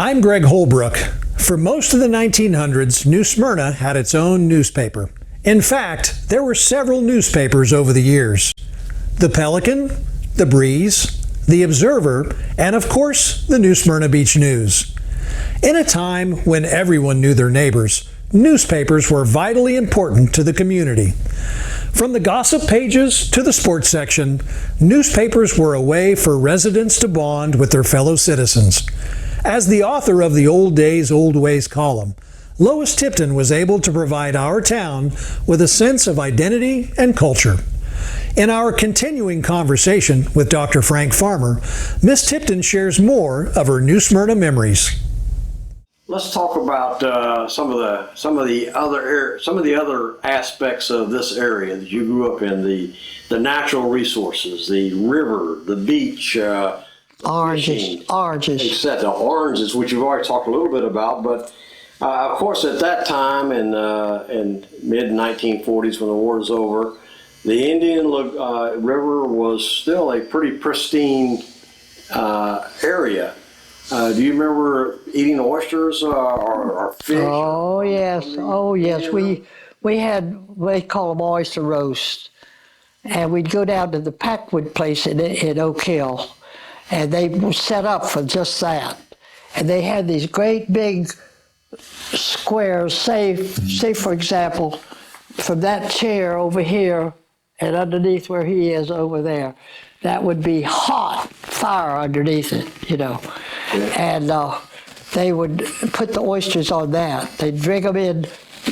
I'm Greg Holbrook. For most of the 1900s, New Smyrna had its own newspaper. In fact, there were several newspapers over the years. The Pelican, the Breeze, the Observer, and of course, the New Smyrna Beach News. In a time when everyone knew their neighbors, newspapers were vitally important to the community. From the gossip pages to the sports section, newspapers were a way for residents to bond with their fellow citizens. As the author of the Old Days, Old Ways column, Lois Tipton was able to provide our town with a sense of identity and culture. In our continuing conversation with Dr. Frank Farmer, Miss Tipton shares more of her New Smyrna memories. Let's talk about some of the other aspects of this area that you grew up in, the natural resources, the river, the beach, oranges, except the oranges, which you've already talked a little bit about. But of course, at that time in mid 1940s, when the war was over, the Indian River was still a pretty pristine area. Do you remember eating oysters or fish? Oh yes, oh yes. We had, they call them oyster roast, and we'd go down to the Packwood place in Oak Hill, and they were set up for just that. And they had these great big squares. Say for example, from that chair over here, and underneath where he is over there, that would be hot fire underneath it, you know. And they would put the oysters on that. They'd bring them in,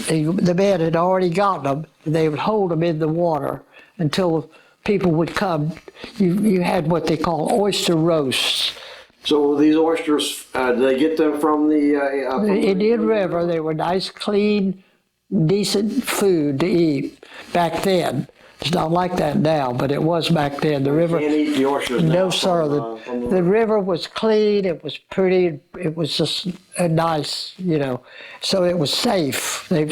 the men had already gotten them, and they would hold them in the water until people would come. You had what they call oyster roasts. So these oysters, did they get them from the Indian River? They were nice, clean, decent food to eat back then. It's not like that now, but it was back then. The river. You can't eat the oysters now. No, sir. The river was clean. It was pretty. It was just nice, you know. So it was safe. They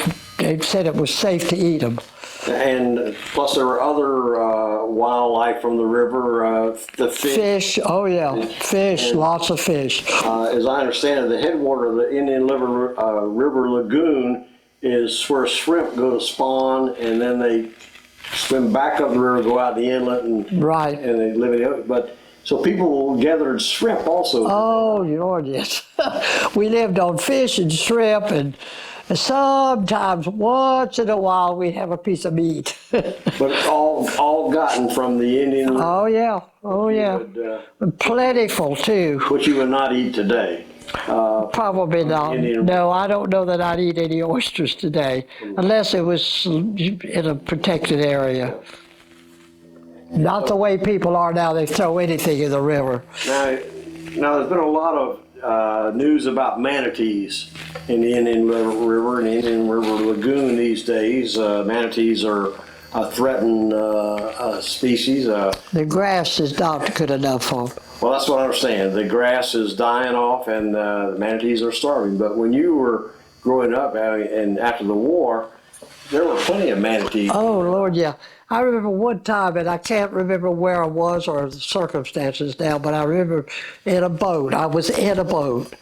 said it was safe to eat them. And plus, there were other wildlife from the river. The fish. Oh yeah, fish. And, lots of fish. As I understand it, the headwater of the Indian River Lagoon is where shrimp go to spawn, and then they swim back up the river, go out the inlet, and right, and they live in the ocean. But so people gathered shrimp also. Oh Lord, yes. We lived on fish and shrimp, and sometimes once in a while we'd have a piece of meat. But all gotten from the Indian River. Oh yeah, oh yeah. Plentiful too. Which you would not eat today. Probably not. No, I don't know that I'd eat any oysters today, unless it was in a protected area. Not the way people are now. They throw anything in the river. Now there's been a lot of news about manatees in the Indian River and the Indian River Lagoon these days. Manatees are a threatened species. The grass is not good enough for them. Well, that's what I understand. The grass is dying off, and the manatees are starving. But when you were growing up and after the war, there were plenty of manatees. Oh, Lord, yeah. I remember one time, and I can't remember where I was or the circumstances now, but I remember in a boat. I was in a boat,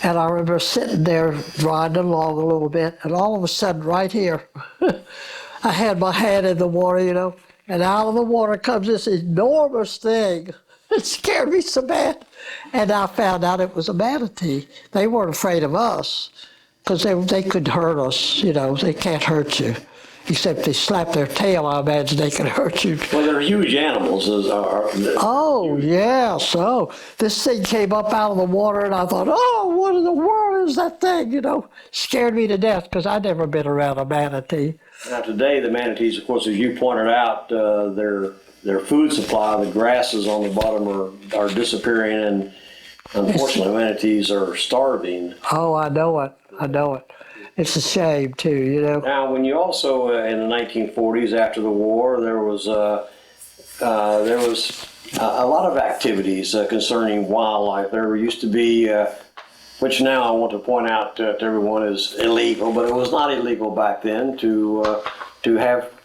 and I remember sitting there riding along a little bit, and all of a sudden, right here, I had my hand in the water, you know, and out of the water comes this enormous thing. It scared me so bad. And I found out it was a manatee. They weren't afraid of us because they could hurt us, you know. They can't hurt you. Except they slap their tail, I imagine they can hurt you. Well, they're huge animals. Oh, yeah. So this thing came up out of the water, and I thought, oh, what in the world is that thing? You know, scared me to death because I'd never been around a manatee. Now, today, the manatees, of course, as you pointed out, their food supply, the grasses on the bottom are disappearing, and unfortunately, manatees are starving. Oh, I know it. I know it. It's a shame too, you know. Now, when you also in the 1940s, after the war, there was a lot of activities concerning wildlife. There used to be, which now I want to point out to everyone is illegal, but it was not illegal back then to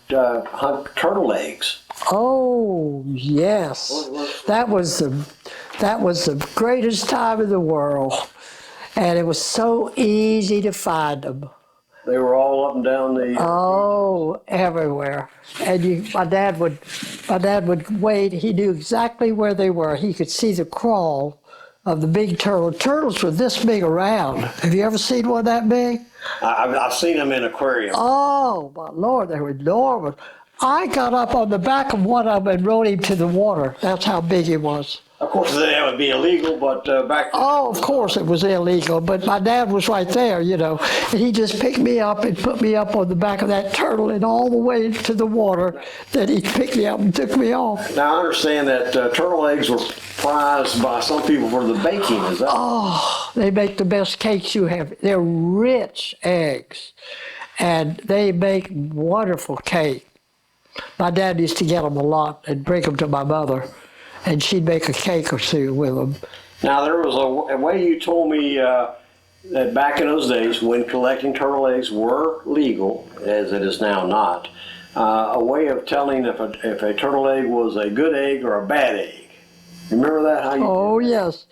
hunt turtle eggs. Oh yes, that was the greatest time in the world. And it was so easy to find them. They were all up and down the. Oh, everywhere. And my dad would wait. He knew exactly where they were. He could see the crawl of the big turtle. Turtles were this big around. Have you ever seen one that big? I've seen them in aquariums. Oh, my Lord, they were enormous. I got up on the back of one of them and rode him to the water. That's how big he was. Of course, that would be illegal, but back then. Oh, of course it was illegal, but my dad was right there, you know. And he just picked me up and put me up on the back of that turtle and all the way to the water. Then he picked me up and took me off. Now, I understand that turtle eggs were prized by some people for the baking, is that? Oh, they make the best cakes you have. They're rich eggs, and they make wonderful cake. My dad used to get them a lot and bring them to my mother, and she'd make a cake or two with them. Now, there was a way you told me that back in those days, when collecting turtle eggs were legal, as it is now not, a way of telling if a turtle egg was a good egg or a bad egg. Remember that? How you? Oh, yes.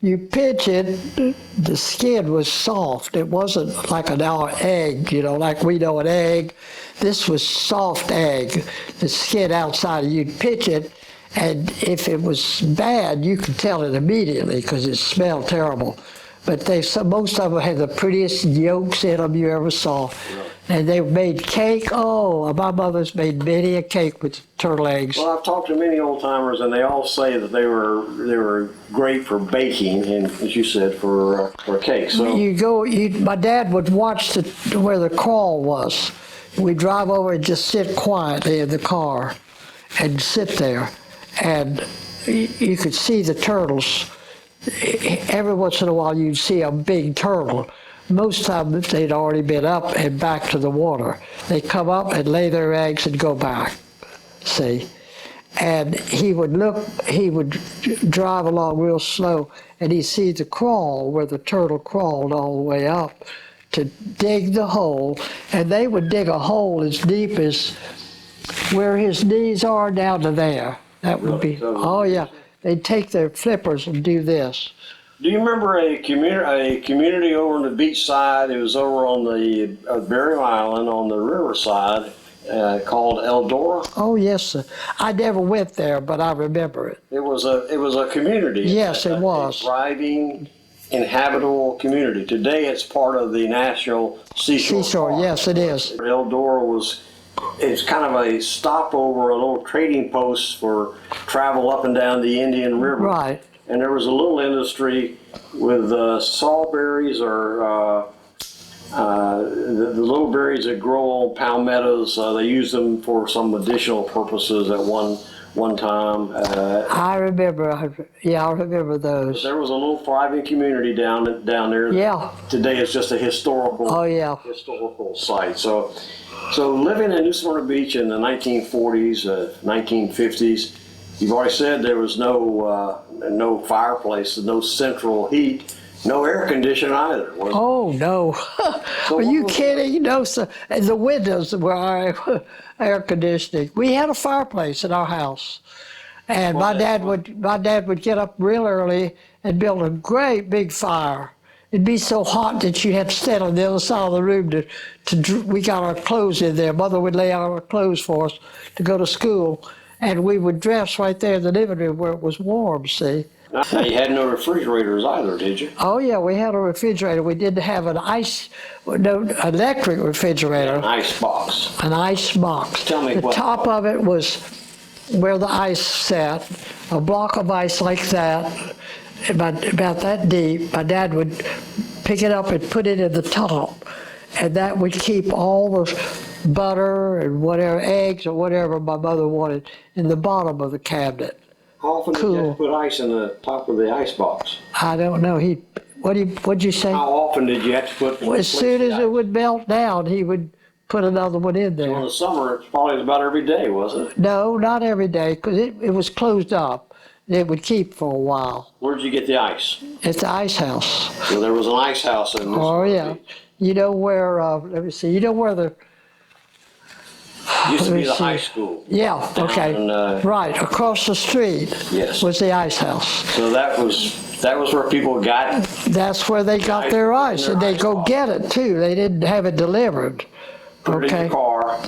You pinch it, the skin was soft. It wasn't like an egg, you know, like we know an egg. This was soft egg. The skin outside, you'd pinch it, and if it was bad, you could tell it immediately because it smelled terrible. But most of them had the prettiest yolks in them you ever saw. Yeah. And they made cake. Oh, my mother's made many a cake with turtle eggs. Well, I've talked to many old timers, and they all say that they were great for baking, and as you said, for cake. So my dad would watch where the crawl was. We'd drive over and just sit quietly in the car, and sit there, and you could see the turtles. Every once in a while, you'd see a big turtle. Most of them, they'd already been up and back to the water. They'd come up and lay their eggs and go back, see? And he would drive along real slow, and he'd see the crawl where the turtle crawled all the way up to dig the hole. And they would dig a hole as deep as where his knees are down to there. That would be, oh yeah. They'd take their flippers and do this. Do you remember a community over on the beach side? It was over on the Burial Island on the riverside called Eldora. Oh yes, sir. I never went there, but I remember it. It was a community. Yes, it was. A thriving, inhabitable community. Today, it's part of the National Seashore. Seashore, yes, it is. Eldora it's kind of a stopover, a little trading post for travel up and down the Indian River. Right. And there was a little industry with sawberries or the little berries that grow on palmettos. They use them for some additional purposes at one time. I remember. Yeah, I remember those. There was a little thriving community down there. Yeah. Today it's just a historical. Oh yeah. Historical site. So living in New Smyrna Beach in the 1940s, 1950s, you've already said there was no fireplace, no central heat, no air conditioning either. Oh no! Are you kidding? No, sir. And the windows were our air conditioning. We had a fireplace in our house, and my dad would get up real early and build a great big fire. It'd be so hot that you'd have to stand on the other side of the room we got our clothes in there. Mother would lay out our clothes for us to go to school, and we would dress right there in the living room where it was warm, see? Now, you had no refrigerators either, did you? Oh yeah, we had a refrigerator. We didn't have an electric refrigerator. An ice box. An ice box. Tell me the what. The top of it was where the ice sat, a block of ice like that, about that deep. My dad would pick it up and put it in the top, and that would keep all the butter and whatever, eggs or whatever my mother wanted in the bottom of the cabinet. How often did you have to put ice in the top of the ice box? I don't know. What'd you say? How often did you have to put? Well, as soon as it would melt down, he would put another one in there. So in the summer, it probably was about every day, wasn't it? No, not every day, because it was closed up. It would keep for a while. Where'd you get the ice? At the ice house. So there was an ice house in this. Oh yeah. Beach. You know where? Let me see. You know where the used to be the high school. Yeah. Okay. Right across the street. Yes. Was the ice house. So that That was where people got. That's where they got their ice, and they go get it too. They didn't have it delivered. Put it in the car,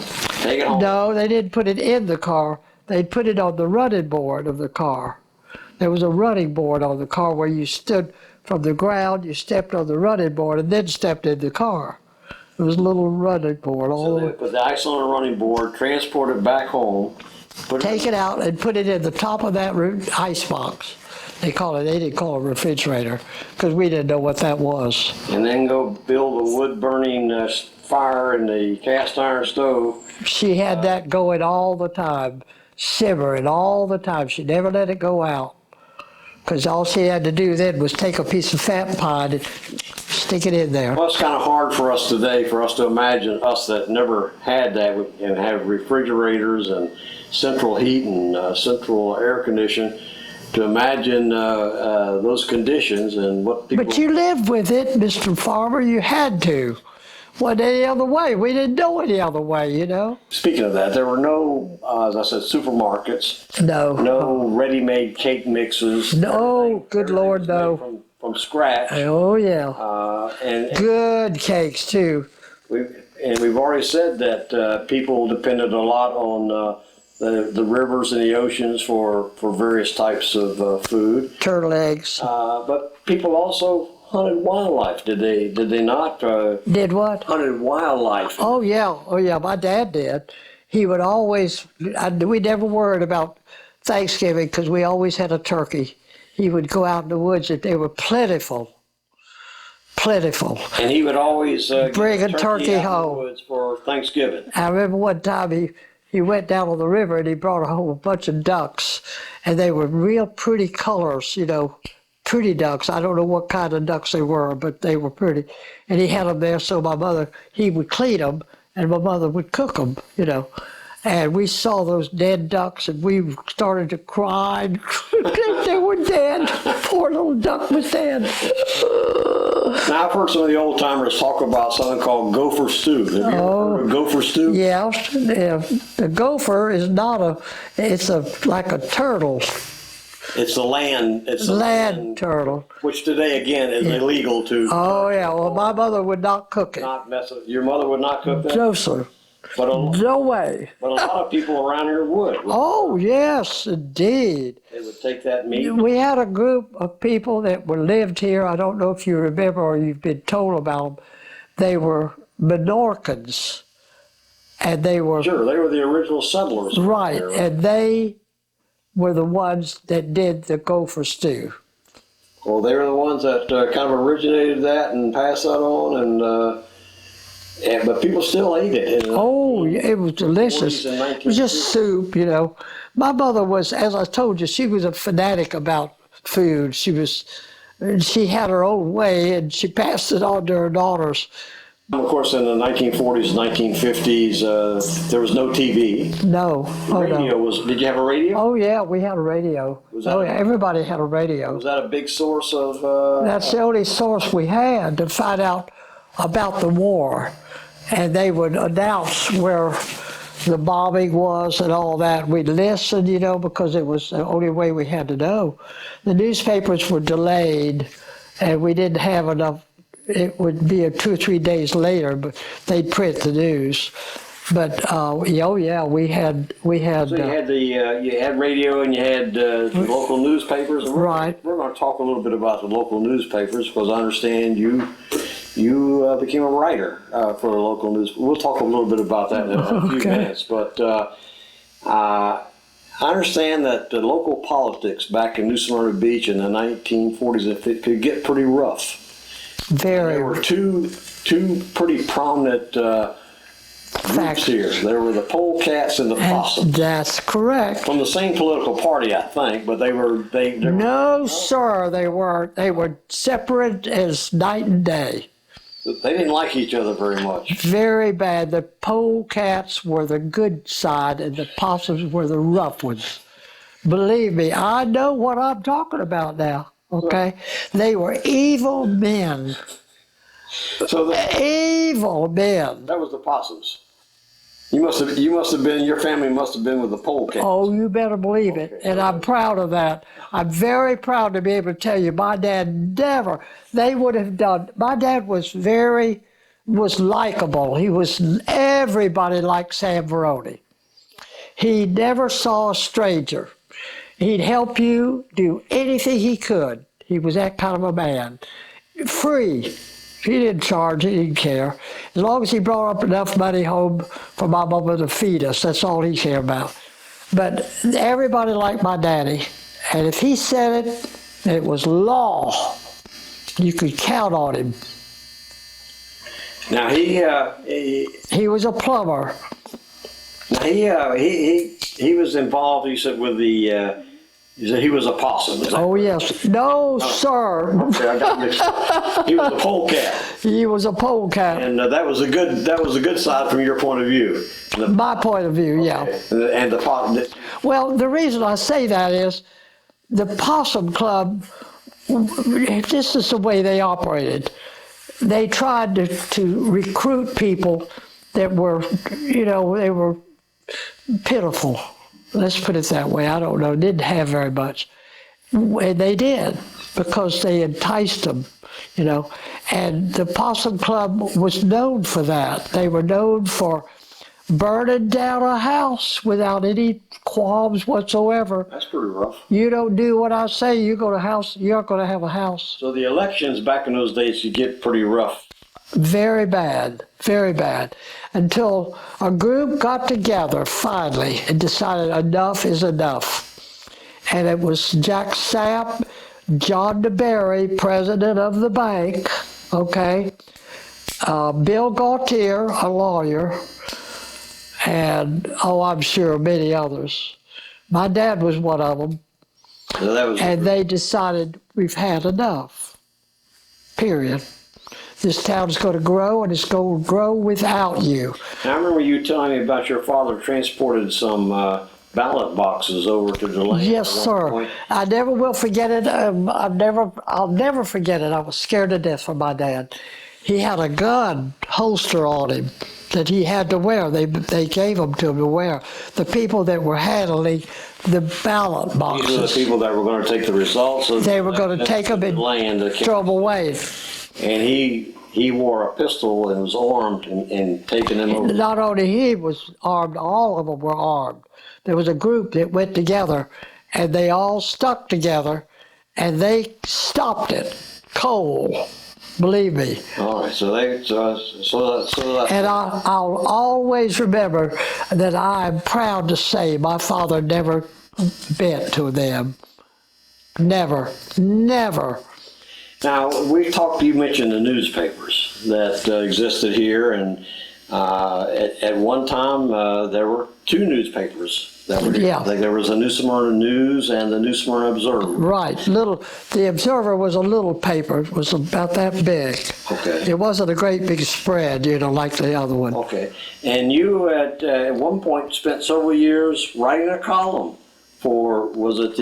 take it home. No, they didn't put it in the car. They put it on the running board of the car. There was a running board on the car where you stood from the ground, you stepped on the running board, and then stepped in the car. It was a little running board all So the they way. put the ice on a running board, transport it back home. Take it out and put it in the top of that ice box. They didn't call it a refrigerator because we didn't know what that was. And then go build a wood burning fire in the cast iron stove. She had that going all the time, simmering all the time. She never let it go out because all she had to do then was take a piece of fat pie and stick it in there. Well, it's kind of hard for us today, for us to imagine, us that never had that and have refrigerators and central heat and central air conditioning, to imagine those conditions and what people. But you lived with it, Mr. Farmer. You had to. Wasn't any other way. We didn't know any other way, you know. Speaking of that, there were no, as I said, supermarkets. No ready-made cake mixes. No, good Lord, no. From scratch. Oh, yeah. And Good cakes, too. we've already said that people depended a lot on the rivers and the oceans for various types of food. Turtle eggs. But people also hunted wildlife. Did they not? Did what? Hunted wildlife. Oh, yeah. My dad did. He would always, we never worried about Thanksgiving because we always had a turkey. He would go out in the woods and they were plentiful. And he would always bring a turkey out home in the woods for Thanksgiving. I remember one time he went down on the river and he brought home a bunch of ducks, and they were real pretty colors, you know, pretty ducks. I don't know what kind of ducks they were, but they were pretty. And he had them there, so he would clean them, and my mother would cook them, you know. And we saw those dead ducks, and we started to cry. They were dead. Poor little duck was dead. Now, I've heard some of the old timers talk about something called gopher stew. Have you ever heard of gopher stew? Yeah, the gopher is not it's like a turtle. It's a land. It's a Land turtle. Which today, again, is illegal to. Oh, yeah. Well, my mother would not cook it. Not mess with. Your mother would not cook that? No, sir. But No way. But a lot of people around here would. Oh, yes, indeed. They would take that meat. We had a group of people that lived here. I don't know if you remember or you've been told about them. They were Menorcans. And they were. Sure, they were the original settlers. Right. There. And they were the ones that did the gopher stew. Well, they were the ones that kind of originated that and passed that on, but people still ate it. Oh, it was delicious. 40s and It was just soup, you know. My mother was, as I told you, she was a fanatic about food. She had her own way, and she passed it on to her daughters. Of course, in the 1940s, 1950s, there was no TV. No. Oh, Radio no. was. Did you have a radio? Oh, yeah, we had a radio. Oh, yeah, everybody had a radio. Was that a big source of? That's the only source we had to find out about the war. And they would announce where the bombing was and all that. We'd listen, you know, because it was the only way we had to know. The newspapers were delayed, and we didn't have enough. It would be 2 or 3 days later, but they'd print the news. But oh yeah, we had. So you had you had radio and you had the local newspapers. And Right. We're going to talk a little bit about the local newspapers because I understand you became a writer for the local news. We'll talk a little bit about that in a few minutes. But I understand that the local politics back in New Smyrna Beach in the 1940s it could get pretty rough. Very. There were two pretty prominent groups here. There were the polecats and the possums. That's correct. From the same political party, I think, but they were. No, sir, they weren't. They were separate as night and day. They didn't like each other very much. Very bad. The polecats were the good side, and the possums were the rough ones. Believe me, I know what I'm talking about now. Okay, they were evil men. So Evil men. that was the possums. Your family must have been with the polecat. Oh, you better believe it. Okay. And I'm proud of that. I'm very proud to be able to tell you my dad never, they would have done, my dad was likable. Everybody liked Sam Veroni. He never saw a stranger. He'd help you do anything he could. He was that kind of a man. Free. He didn't charge, he didn't care. As long as he brought up enough money home for my mama to feed us, that's all he cared about. But everybody liked my daddy. And if he said it, it was law. You could count on him. Now He was a plumber. Now he was involved. You said with the. You said he was a possum. Is that Oh, correct? yes. No, sir. Okay, I got mixed up. He was a polecat, He was a polecat. and that was a good side from your point of view. My point of view, yeah. And the possum. Well, the reason I say that is the Possum Club, this is the way they operated. They tried to recruit people that were, they were pitiful. Let's put it that way. I don't know. Didn't have very much. And they did because they enticed them, And the Possum Club was known for that. They were known for burning down a house without any qualms whatsoever. That's pretty rough. You don't do what I say, you're going to have a house. So the elections back in those days could get pretty rough. Very bad, until a group got together finally and decided enough is enough. And it was Jack Sapp, John DeBerry, president of the bank, okay, Bill Gautier, a lawyer, and, I'm sure many others. My dad was one of them. So and they decided we've had enough, period. This town's going to grow, and it's going to grow without you. I remember you telling me about your father transported some ballot boxes over to DeLand. Yes, sir. I never will forget it. I'll never forget it. I was scared to death for my dad. He had a gun holster on him that he had to wear. They gave them to him to wear. The people that were handling the ballot boxes. These are the people that were going to take the results. They were going to take them and throw them away. And he wore a pistol and was armed and taking them over. Not only he was armed, all of them were armed. There was a group that went together, and they all stuck together, and they stopped it cold. Believe me. All right, so And I'll always remember that I'm proud to say my father never bent to them. Never. Now, you mentioned the newspapers that existed here, and at one time there were two newspapers that were here. Yeah. There was the New Smyrna News and the New Smyrna Observer. Right. The Observer was a little paper. It was about that big. Okay. It wasn't a great big spread, like the other one. Okay. And you at one point spent several years writing a column for, was it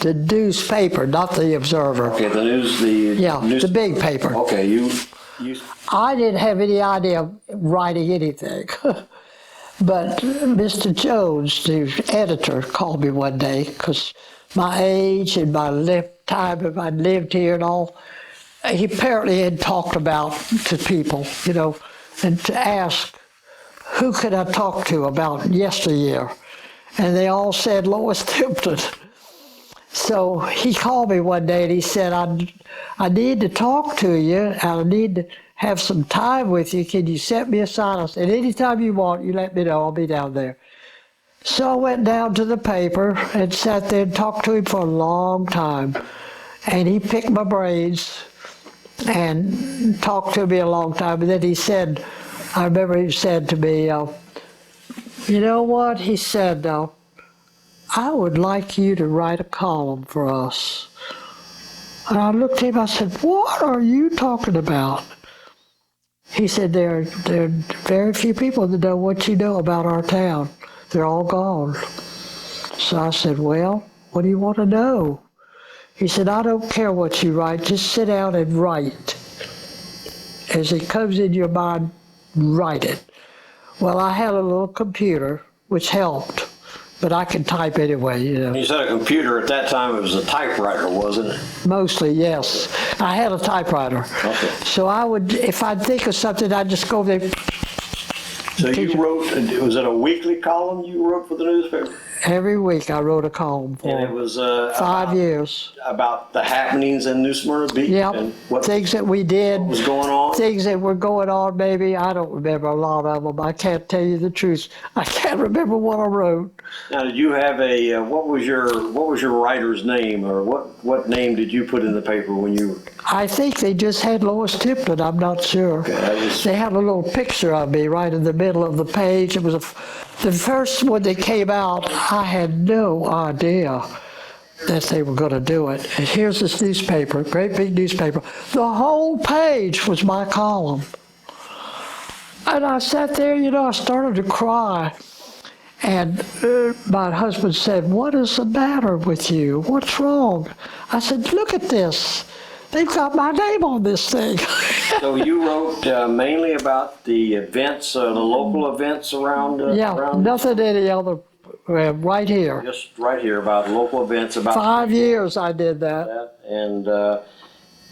The newspaper, not the Observer. Okay, the news, the big paper. Okay, you. I didn't have any idea of writing anything. But Mr. Jones, the editor, called me one day because my age and my time if I'd lived here and all, he apparently had talked about to people, and to ask, who could I talk to about yesteryear? And they all said Lois Tipton. So he called me one day and he said, I need to talk to you, and I need to have some time with you. Can you set me aside? I said, anytime you want, you let me know. I'll be down there. So I went down to the paper and sat there and talked to him for a long time. And he picked my brains and talked to me a long time. And then he said, I remember he said to me, you know what? He said, I would like you to write a column for us. And I looked at him, I said, what are you talking about? He said, there are very few people that know what you know about our town. They're all gone. So I said, well, what do you want to know? He said, I don't care what you write, just sit down and write. As it comes in your mind, write it. Well, I had a little computer, which helped, but I could type anyway, you know. When you said a computer, at that time it was a typewriter, wasn't it? Mostly, yes. I had a typewriter. Okay. So I would, if I'd think of something, I'd just go over there. So you wrote, was it a weekly column you wrote for the newspaper? Every week I wrote a column for And it them. was 5 years. about the happenings in New Smyrna Beach Yep. and what Things that we did. was going on? Things that were going on, maybe. I don't remember a lot of them. I can't tell you the truth. I can't remember what I wrote. Now, did you have a what was your writer's name, or what name did you put in the paper when you? I think they just had Lois Tipton. I'm not sure. Okay, They had a little picture of me right in the middle of the page. It was the first one that came out. I had no idea that they were going to do it. And here's this newspaper, great big newspaper. The whole page was my column. And I sat there, you know, I started to cry. And my husband said, "What is the matter with you? What's wrong?" I said, "Look at this. They've got my name on this thing." So you wrote mainly about the events, the local events around. Yeah, around nothing any other, right here. just right here about local events about 5 years I did that. that,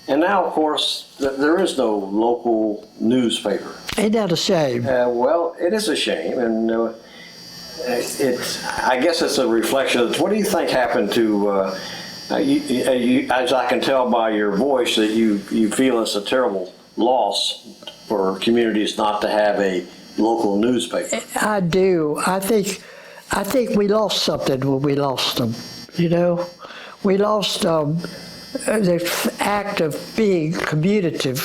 and now of course there is no local newspaper. Ain't that a shame? Well, it is a shame, and I guess it's a reflection of what do you think happened to. As I can tell by your voice, that you feel it's a terrible loss for communities not to have a local newspaper. I do. I think we lost something when we lost them. You know, we lost the act of being communicative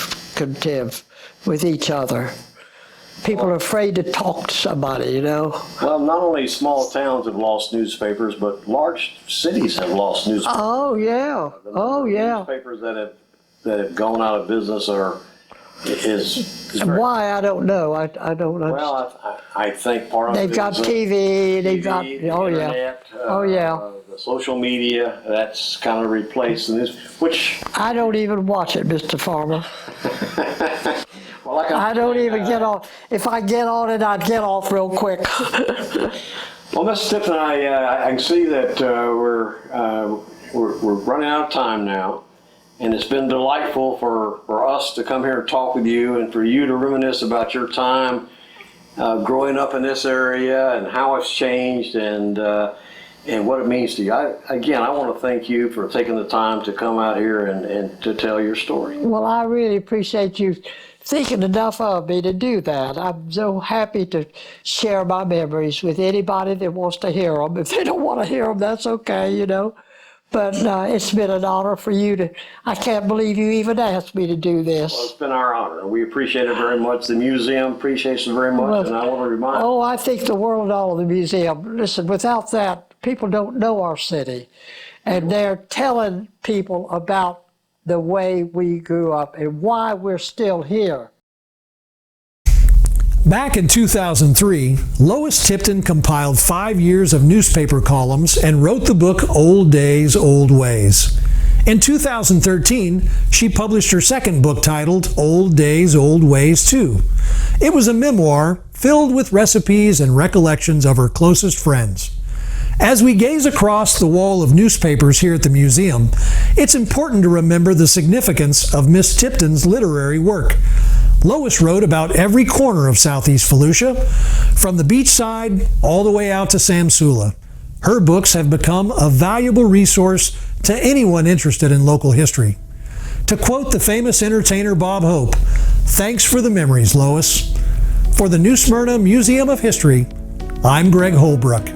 with each other. People are afraid to talk to somebody, you know. Well, not only small towns have lost newspapers, but large cities have lost newspapers. Oh yeah. Oh yeah. Newspapers that have gone out of business is very, Why, I don't know. I don't know. well, I think part of it They've got is TV. They've got. the Oh yeah. internet, Oh yeah. the social media. That's kind of replaced the news, which I don't even watch it, Mr. Farmer. well, I don't even get on. If I get on it, I'd get off real quick. Well, Mr. Tipton, I can see that we're running out of time now, and it's been delightful for us to come here and talk with you, and for you to reminisce about your time growing up in this area and how it's changed and what it means to you. I want to thank you for taking the time to come out here and to tell your story. Well, I really appreciate you thinking enough of me to do that. I'm so happy to share my memories with anybody that wants to hear them. If they don't want to hear them, that's okay, you know. But it's been an honor for you to, I can't believe you even asked me to do this. Well, it's been our honor. We appreciate it very much. The museum appreciates it very much, Well, and I want to remind Oh, I think the world all of the museum. Listen, without that, people don't know our city. And they're telling people about the way we grew up and why we're still here. Back in 2003, Lois Tipton compiled 5 years of newspaper columns and wrote the book Old Days, Old Ways. In 2013, she published her second book titled Old Days, Old Ways 2. It was a memoir filled with recipes and recollections of her closest friends. As we gaze across the wall of newspapers here at the museum, it's important to remember the significance of Miss Tipton's literary work. Lois wrote about every corner of Southeast Volusia, from the beachside all the way out to Samsula. Her books have become a valuable resource to anyone interested in local history. To quote the famous entertainer Bob Hope, "Thanks for the memories, Lois." For the New Smyrna Museum of History, I'm Greg Holbrook.